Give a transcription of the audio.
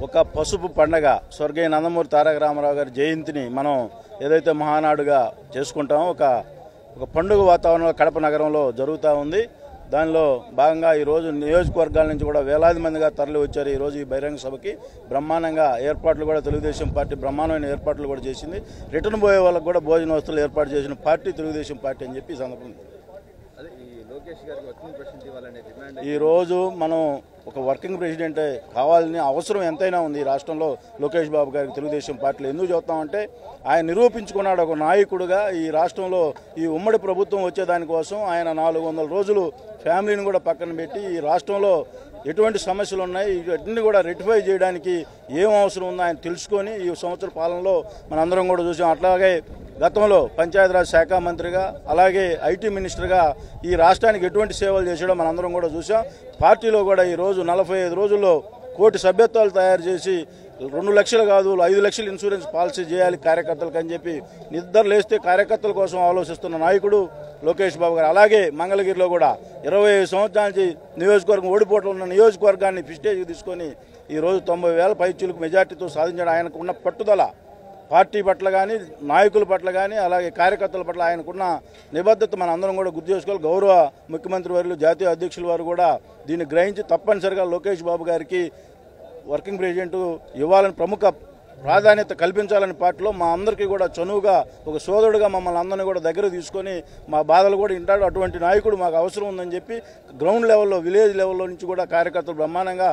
ఒక పసుపు పండగ స్వర్గీయ నందమూరి తారక రామారావు గారి జయంతిని మనం ఏదైతే మహానాడుగా చేసుకుంటామో ఒక పండుగ వాతావరణంలో కడప నగరంలో జరుగుతూ ఉంది. దానిలో భాగంగా ఈరోజు నియోజకవర్గాల నుంచి కూడా వేలాది మందిగా తరలి వచ్చారు. ఈరోజు ఈ బహిరంగ సభకి బ్రహ్మాండంగా ఏర్పాట్లు కూడా తెలుగుదేశం పార్టీ బ్రహ్మాండమైన ఏర్పాట్లు కూడా చేసింది. రిటర్న్ పోయే వాళ్ళకు కూడా భోజన వస్తువులు ఏర్పాటు చేసిన పార్టీ తెలుగుదేశం పార్టీ అని చెప్పి ఈ సందర్భంగా ఈరోజు మనం ఒక వర్కింగ్ ప్రెసిడెంట్ కావాలని అవసరం ఎంతైనా ఉంది. ఈ రాష్ట్రంలో లోకేష్ బాబు గారికి తెలుగుదేశం పార్టీలో ఎందుకు చెప్తామంటే ఆయన నిరూపించుకున్నాడు ఒక నాయకుడుగా. ఈ రాష్ట్రంలో ఈ ఉమ్మడి ప్రభుత్వం వచ్చేదానికోసం ఆయన 400 రోజులు ఫ్యామిలీని కూడా పక్కన పెట్టి ఈ రాష్ట్రంలో ఎటువంటి సమస్యలు ఉన్నాయి ఇవన్నీ కూడా రెక్టిఫై చేయడానికి ఏం అవసరం ఉందో ఆయన తెలుసుకొని ఈ సంవత్సర పాలనలో మనందరం కూడా చూసాం. అట్లాగే గతంలో పంచాయతీరాజ్ శాఖ మంత్రిగా అలాగే ఐటీ మినిస్టర్గా ఈ రాష్ట్రానికి ఎటువంటి సేవలు చేసాడో మనందరం కూడా చూసాం. పార్టీలో కూడా ఈరోజు 45 రోజుల్లో 1 కోటి సభ్యత్వాలు తయారు చేసి 2 లక్షలు కాదు 5 లక్షలు ఇన్సూరెన్స్ పాలసీ చేయాలి కార్యకర్తలకు అని చెప్పి నిద్ర లేస్తే కార్యకర్తల కోసం ఆలోచిస్తున్న నాయకుడు లోకేష్ బాబు గారు. అలాగే మంగళగిరిలో కూడా 25 సంవత్సరాల నుంచి నియోజకవర్గం ఓడిపోవడం ఉన్న నియోజకవర్గాన్ని ప్రెస్టీజ్కి తీసుకొని ఈరోజు 90,000 పైచీలకు మెజార్టీతో సాధించడం ఆయనకు ఉన్న పట్టుదల పార్టీ పట్ల కానీ నాయకుల పట్ల కానీ అలాగే కార్యకర్తల పట్ల ఆయనకున్న నిబద్ధత మన అందరం కూడా గుర్తు చేసుకోవాలి. గౌరవ ముఖ్యమంత్రి వర్యులు జాతీయ అధ్యక్షుల వారు కూడా దీన్ని గ్రహించి తప్పనిసరిగా లోకేష్ బాబు గారికి వర్కింగ్ ప్రెసిడెంట్ ఇవ్వాలని ప్రముఖ ప్రాధాన్యత కల్పించాలని పార్టీలో మా అందరికీ కూడా చనువుగా ఒక సోదరుడుగా మమ్మల్ని అందరినీ కూడా దగ్గర తీసుకొని మా బాధలు కూడా వింటాడు. అటువంటి నాయకుడు మాకు అవసరం ఉందని చెప్పి గ్రౌండ్ లెవెల్లో విలేజ్ లెవెల్లో నుంచి కూడా కార్యకర్తలు బ్రహ్మాండంగా